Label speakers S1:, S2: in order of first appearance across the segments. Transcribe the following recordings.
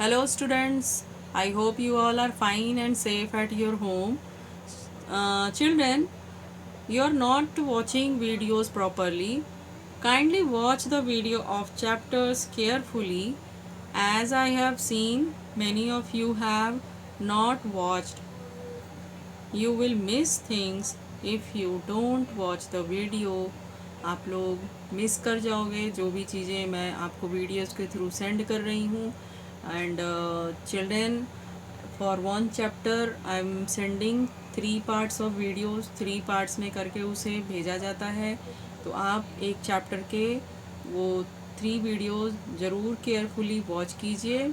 S1: Hello students, I hope you all are fine and safe at your home. Children, you are not watching videos properly. Kindly watch the video of chapters carefully, as I have seen many of you have not watched. You will miss things if you don't watch the video. आप लोग miss कर जाओगे जो भी चीज़ें मैं आपको videos के थ्रू सेंड कर रही हूँ. And children, for one chapter I am sending 3 parts of videos. 3 parts में करके उसे भेजा जाता है. तो आप एक चैप्टर के वो 3 वीडियोस ज़रूर केयरफुली वॉच कीजिए.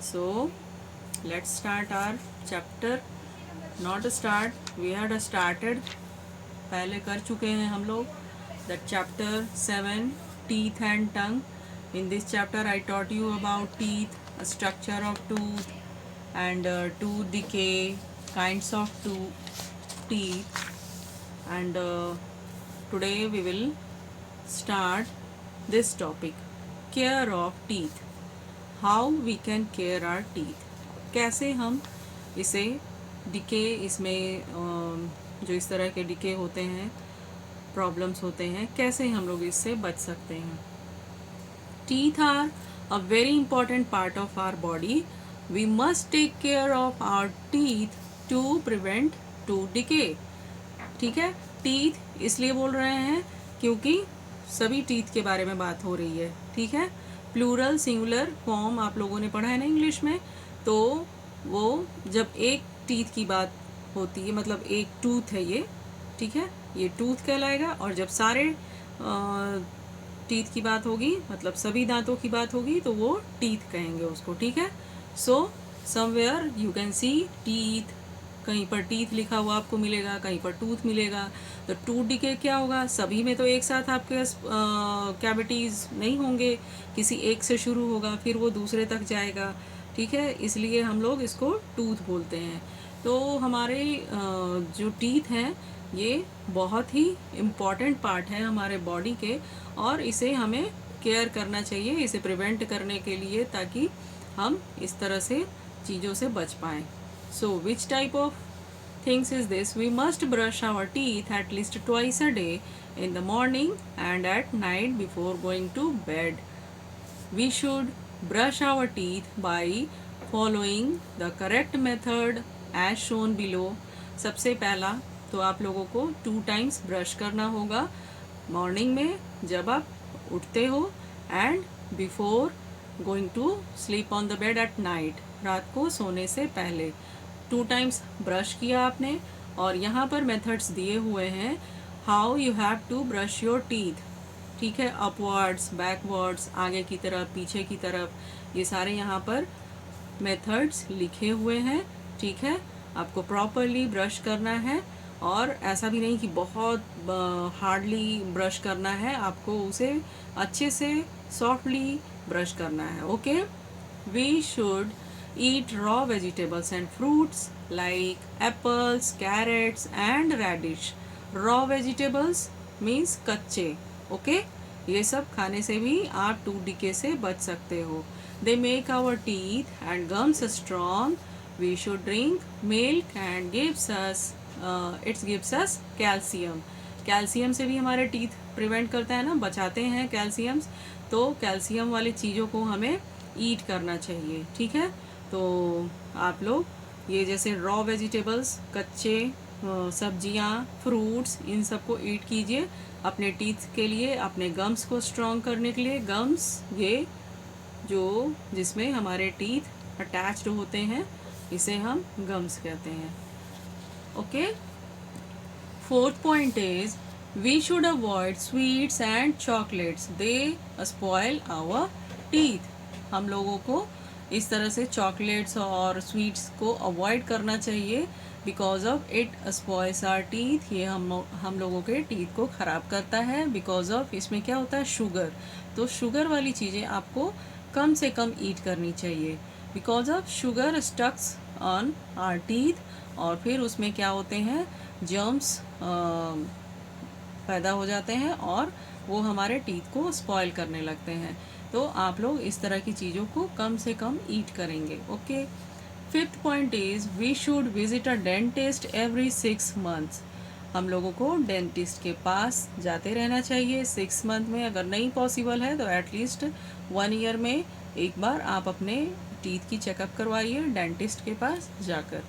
S1: So let's start our chapter. Not start, we had started, पहले कर चुके हैं हम लोग. That chapter 7, teeth and tongue. In this chapter I taught you about teeth, structure of tooth and tooth decay, kinds of teeth, and today we will start this topic, care of teeth. How we can care our teeth. कैसे हम इसे decay, इसमें जो इस तरह के decay होते हैं, प्रॉब्लम्स होते हैं, कैसे हम लोग इससे बच सकते हैं. Teeth are a very important part of our body. We must take care of our teeth to prevent tooth decay. ठीक है, टीथ इसलिए बोल रहे हैं क्योंकि सभी टीथ के बारे में बात हो रही है. ठीक है, प्लूरल सिंगुलर फॉर्म आप लोगों ने पढ़ा है ना इंग्लिश में. तो वो जब एक टीथ की बात होती है, मतलब एक टूथ है ये, ठीक है, ये टूथ कहलाएगा. और जब सारे टीथ की बात होगी, मतलब सभी दांतों की बात होगी, तो वो टीथ कहेंगे उसको. ठीक है. So somewhere you can see teeth. कहीं पर टीथ लिखा हुआ आपको मिलेगा, कहीं पर टूथ मिलेगा. तो टूथ डिके क्या होगा, सभी में तो एक साथ आपके कैविटीज़ नहीं होंगे, किसी एक से शुरू होगा फिर वो दूसरे तक जाएगा. ठीक है, इसलिए हम लोग इसको टूथ बोलते हैं. तो हमारे जो टीथ हैं ये बहुत ही इम्पॉर्टेंट पार्ट है हमारे बॉडी के, और इसे हमें केयर करना चाहिए, इसे प्रिवेंट करने के लिए, ताकि हम इस तरह से चीज़ों से बच पाएँ. So which type of things is this? We must brush our teeth at least twice a day, in the morning and at night before going to bed. We should brush our teeth by following the correct method as shown below. सबसे पहला तो आप लोगों को 2 times brush करना होगा. Morning में जब आप उठते हो, and before going to sleep on the bed at night, रात को सोने से पहले 2 टाइम्स ब्रश किया आपने. और यहाँ पर मेथड्स दिए हुए हैं how you have to brush your teeth. ठीक है, अपवर्ड्स, बैकवर्ड्स, आगे की तरफ, पीछे की तरफ, ये सारे यहाँ पर मेथड्स लिखे हुए हैं. ठीक है, आपको प्रॉपरली ब्रश करना है, और ऐसा भी नहीं कि बहुत हार्डली ब्रश करना है, आपको उसे अच्छे से सॉफ्टली ब्रश करना है. Okay. We should eat raw vegetables and fruits like apples, carrots and radish. Raw vegetables means कच्चे. ओके, ये सब खाने से भी आप टूथ डिके से बच सकते हो. They make our teeth and gums strong. We should drink milk and it's gives us calcium. Calcium से भी हमारे टीथ प्रिवेंट करता है ना, बचाते हैं कैल्शियम्स. तो कैल्शियम वाली चीज़ों को हमें ईट करना चाहिए. ठीक है, तो आप लोग ये जैसे रॉ वेजिटेबल्स, कच्चे सब्जियां, फ्रूट्स, इन सबको ईट कीजिए अपने टीथ के लिए, अपने गम्स को स्ट्रॉन्ग करने के लिए. गम्स ये जो जिसमें हमारे टीथ अटैच्ड होते हैं, इसे हम गम्स कहते हैं. Okay. 4th point is we should avoid sweets and chocolates. They spoil our teeth. हम लोगों को इस तरह से चॉकलेट्स और स्वीट्स को अवॉइड करना चाहिए, because of it spoils our teeth. ये हम लोगों के टीथ को ख़राब करता है. बिकॉज ऑफ इसमें क्या होता है, शुगर. तो शुगर वाली चीज़ें आपको कम से कम ईट करनी चाहिए, because of sugar stucks on our teeth. और फिर उसमें क्या होते हैं, जर्म्स पैदा हो जाते हैं, और वो हमारे टीथ को स्पॉइल करने लगते हैं. तो आप लोग इस तरह की चीज़ों को कम से कम ईट करेंगे. Okay. Fifth point is we should visit a dentist every 6 months. हम लोगों को डेंटिस्ट के पास जाते रहना चाहिए 6 मंथ में. अगर नहीं पॉसिबल है तो एटलीस्ट 1 ईयर में एक बार आप अपने टीथ की चेकअप करवाइए डेंटिस्ट के पास जाकर.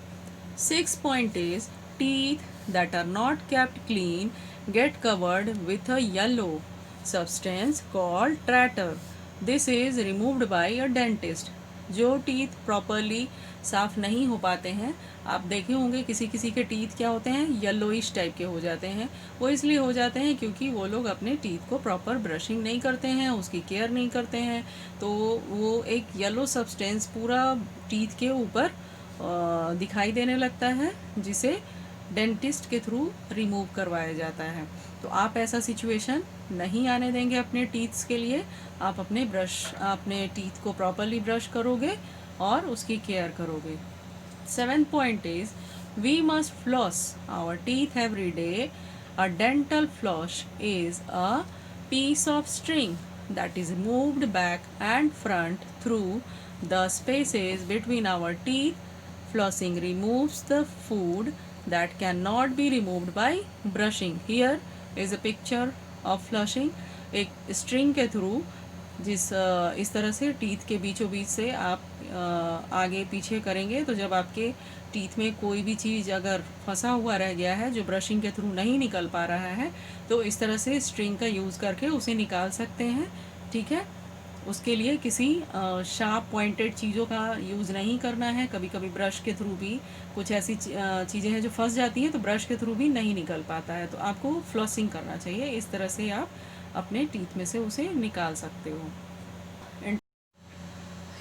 S1: Six point is teeth that are not kept clean get covered with a yellow substance called tartar. This is removed by a dentist. जो टीथ प्रॉपरली साफ नहीं हो पाते हैं, आप देखे होंगे किसी किसी के टीथ क्या होते हैं, येलोइश टाइप के हो जाते हैं. वो इसलिए हो जाते हैं क्योंकि वो लोग अपने टीथ को प्रॉपर ब्रशिंग नहीं करते हैं, उसकी केयर नहीं करते हैं. तो वो एक येलो सब्सटेंस पूरा टीथ के ऊपर दिखाई देने लगता है, जिसे डेंटिस्ट के थ्रू रिमूव करवाया जाता है. तो आप ऐसा सिचुएशन नहीं आने देंगे अपने टीथ्स के लिए. आप अपने टीथ को प्रॉपरली ब्रश करोगे और उसकी केयर करोगे. Seventh point is we must floss our teeth every day. A dental floss is a piece of string that is moved back and front through the spaces between our teeth. Flossing removes the food that cannot be removed by brushing. Here is a picture of flushing. एक string के through इस तरह से teeth के बीचों बीच से आप आगे पीछे करेंगे, तो जब आपके टीथ में कोई भी चीज़ अगर फंसा हुआ रह गया है जो ब्रशिंग के थ्रू नहीं निकल पा रहा है, तो इस तरह से स्ट्रिंग का यूज़ करके उसे निकाल सकते हैं. ठीक है. उसके लिए किसी शार्प पॉइंटेड चीज़ों का यूज़ नहीं करना है. कभी कभी ब्रश के थ्रू भी कुछ ऐसी चीज़ें हैं जो फंस जाती हैं, तो ब्रश के थ्रू भी नहीं निकल पाता है, तो आपको फ्लॉसिंग करना चाहिए. इस तरह से आप अपने टीथ में से उसे निकाल सकते हो.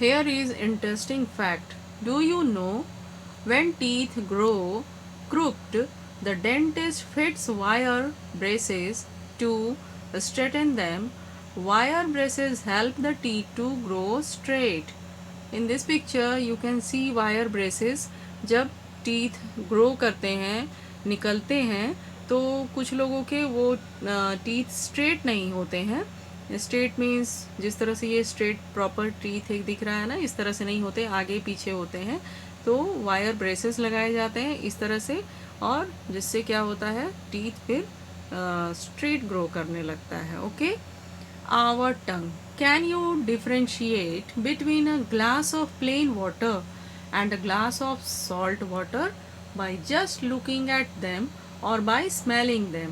S1: Here is interesting fact. Do you know when teeth grow crooked, the dentist fits wire braces to straighten them. Wire braces help the teeth to grow straight. In this picture you can see wire braces. जब teeth grow करते हैं, निकलते हैं, तो कुछ लोगों के वो teeth straight नहीं होते हैं. स्ट्रेट मीन्स जिस तरह से ये स्ट्रेट प्रॉपर टीथ एक दिख रहा है ना, इस तरह से नहीं होते, आगे पीछे होते हैं. तो वायर ब्रेसेस लगाए जाते हैं इस तरह से, और जिससे क्या होता है, टीथ फिर स्ट्रेट ग्रो करने लगता है. Okay. Our tongue. Can you differentiate between a glass of plain water and a glass of salt water by just looking at them और बाय स्मेलिंग देम?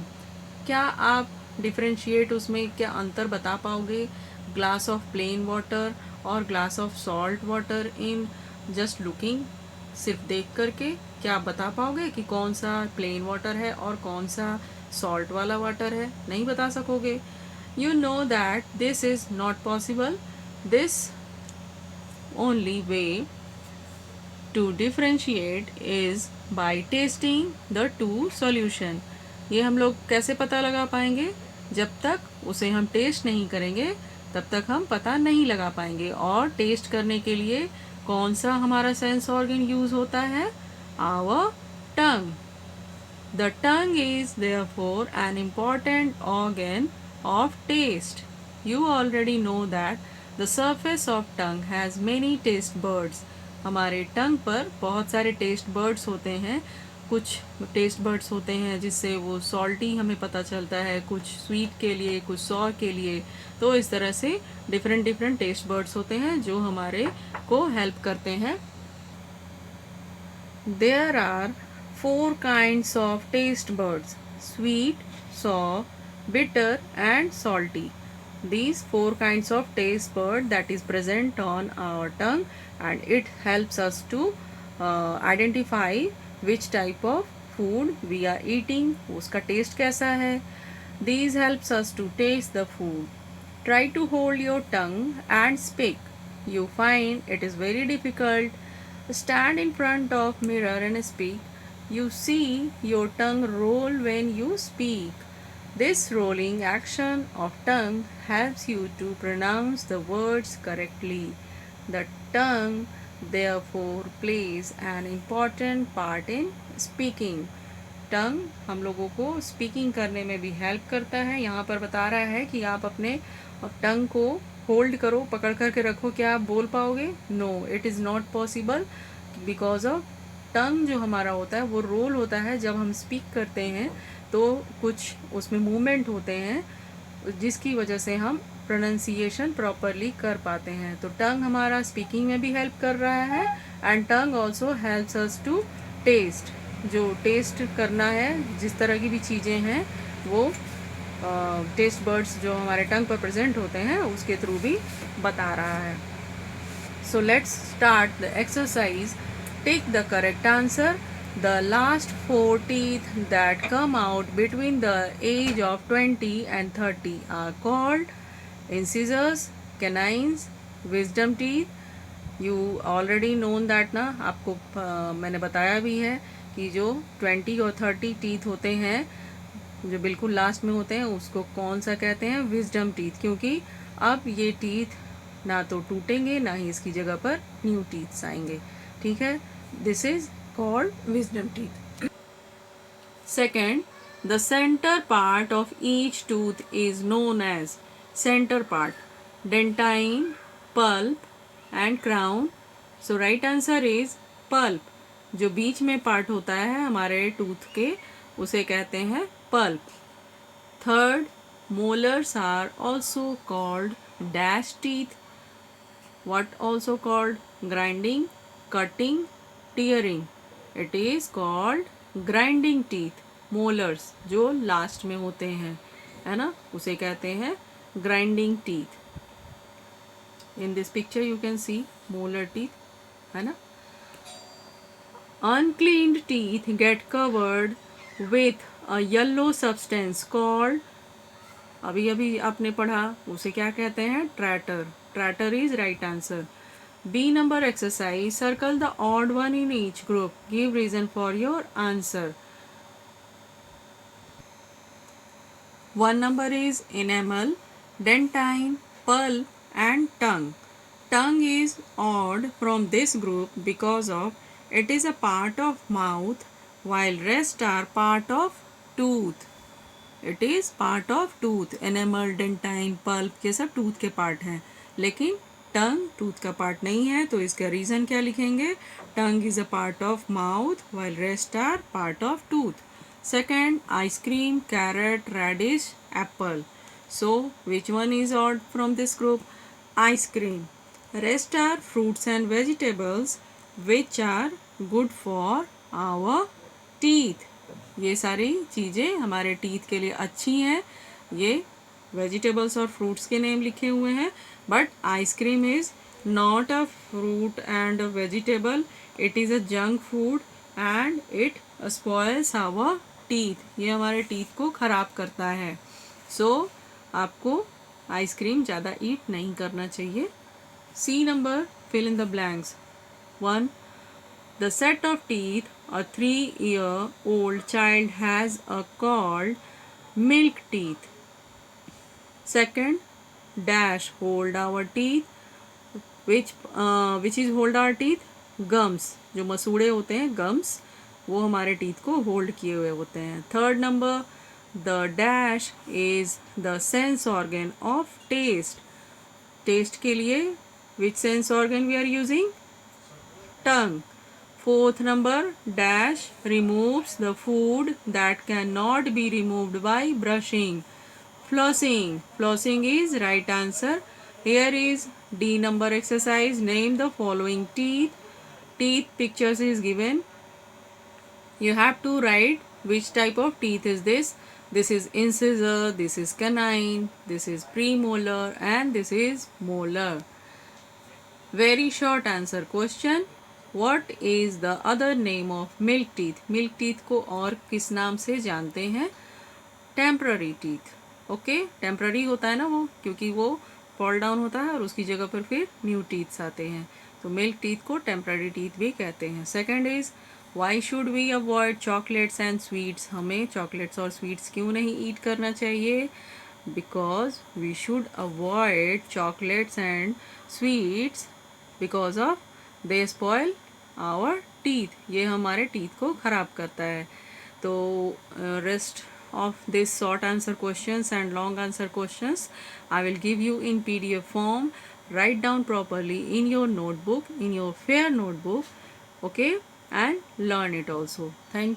S1: क्या आप डिफ्रेंशिएट उसमें क्या अंतर बता पाओगे ग्लास ऑफ प्लेन वाटर और glass of salt water in just looking? सिर्फ देख करके क्या आप बता पाओगे कि कौन सा प्लेन वाटर है और कौन सा सॉल्ट वाला वाटर है? नहीं बता सकोगे. You know that this is not possible. This only way to differentiate is by testing the two solution. ये हम लोग कैसे पता लगा पाएंगे? जब तक उसे हम टेस्ट नहीं करेंगे तब तक हम पता नहीं लगा पाएंगे. और टेस्ट करने के लिए कौन सा हमारा सेंस ऑर्गन यूज होता है? Our tongue. The tongue is therefore an important organ of taste. You already know that the surface of tongue has many taste buds. हमारे टंग पर बहुत सारे टेस्ट बर्ड्स होते हैं. कुछ टेस्ट बर्ड्स होते हैं जिससे वो सॉल्टी हमें पता चलता है, कुछ स्वीट के लिए, कुछ सॉर के लिए. तो इस तरह से डिफरेंट टेस्ट बर्ड्स होते हैं जो हमारे को हेल्प करते हैं. There are 4 kinds of taste buds: sweet, sour, bitter and salty. These 4 kinds of taste bud that is present on our tongue, and it helps us to identify which type of food we are eating, उसका taste कैसा है. These helps us to taste the food. Try to hold your tongue and speak. You find it is very difficult. Stand in front of mirror and speak. You see your tongue roll when you speak. This rolling action of tongue helps you to pronounce the words correctly. The tongue therefore plays an important part in speaking. टंग हम लोगों को speaking करने में भी help करता है. यहाँ पर बता रहा है कि आप अपने टंग को होल्ड करो, पकड़ करके रखो, क्या आप बोल पाओगे? No, it is not possible, because of tongue जो हमारा होता है वो रोल होता है। जब हम स्पीक करते हैं तो कुछ उसमें मूवमेंट होते हैं जिसकी वजह से हम प्रोनाउंसिएशन प्रॉपरली कर पाते हैं। तो टंग हमारा स्पीकिंग में भी हेल्प कर रहा है, and tongue also helps us to taste. जो टेस्ट करना है, जिस तरह की भी चीज़ें हैं वो टेस्ट बर्ड्स जो हमारे टंग पर प्रेजेंट होते हैं उसके थ्रू भी बता रहा है। So let's start the exercise. Take the correct answer. The last 4 teeth that come out between the age of 20 and 30 are called incisors, canines, wisdom teeth. You already known that ना, आपको मैंने बताया भी है कि जो 20 और 30 टीथ होते हैं जो बिल्कुल लास्ट में होते हैं उसको कौन सा कहते हैं? विजडम टीथ, क्योंकि अब ये टीथ ना तो टूटेंगे ना ही इसकी जगह पर न्यू टीथ्स आएंगे। ठीक है, this is called wisdom teeth. Second, the centre part of each tooth is known as centre part, dentine, pulp and crown. So right answer is pulp. जो बीच में पार्ट होता है हमारे टूथ के उसे कहते हैं pulp. Third, molars are also called dash teeth. What also called? Grinding, cutting, tearing. It is called grinding teeth. Molars जो लास्ट में होते हैं, है ना, उसे कहते हैं grinding teeth. In this picture you can see molar teeth, है ना. Uncleaned teeth get covered with a yellow substance called, अभी अभी आपने पढ़ा, उसे क्या कहते हैं? Traitor. Traitor is right answer. B number exercise, circle the odd one in each group, give reason for your answer. 1 number is enamel, dentine, pulp and tongue. Tongue is odd from this group because of it is a part of mouth while rest are part of tooth. It is part of tooth. Enamel, dentine, pulp ये सब tooth के part हैं, लेकिन टंग tooth का part नहीं है। तो इसका रीज़न क्या लिखेंगे? Tongue is a part of mouth while rest are part of tooth. Second, ice cream, carrot, radish, apple. So which one is odd from this group? Ice cream. Rest are fruits and vegetables which are good for our teeth. ये सारी चीज़ें हमारे teeth के लिए अच्छी हैं। ये vegetables और फ्रूट्स के नेम लिखे हुए हैं, but ice cream is not a fruit and a vegetable, it is a junk food and it spoils our teeth. ये हमारे टीथ को ख़राब करता है। सो आपको आइसक्रीम ज़्यादा ईट नहीं करना चाहिए। C number, fill in the blanks. 1. The set of teeth a 3-year-old child has are called milk teeth. Second, dash hold our teeth. Which is hold our teeth? Gums. जो मसूड़े होते हैं gums, वो हमारे teeth को hold किए हुए होते हैं। Third number, the dash is the sense organ of taste. Taste के लिए which sense organ we are using? Tongue. Fourth number, dash removes the food that cannot be removed by brushing. Flossing. Flossing is right answer. Here is D number exercise. Name the following teeth. Teeth pictures is given. You have to write which type of teeth is this. This is incisor, this is canine, this is premolar and this is molar. Very short answer question. What is the other name of milk teeth? Milk teeth को और किस नाम से जानते हैं? Temporary teeth. Okay, temporary होता है ना वो, क्योंकि वो फॉल डाउन होता है और उसकी जगह पर फिर न्यू टीथ्स आते हैं। तो मिल्क टीथ को टेम्पररी टीथ भी कहते हैं। Second is, why should we avoid chocolates and sweets? हमें चॉकलेट्स और स्वीट्स क्यों नहीं ईट करना चाहिए? Because we should avoid chocolates and sweets because of they spoil our teeth. ये हमारे टीथ को ख़राब करता है। तो rest of this short answer questions and long answer questions. I will give you in PDF form. Write down properly in your notebook, in your fair notebook, okay, and learn it also. Thank you.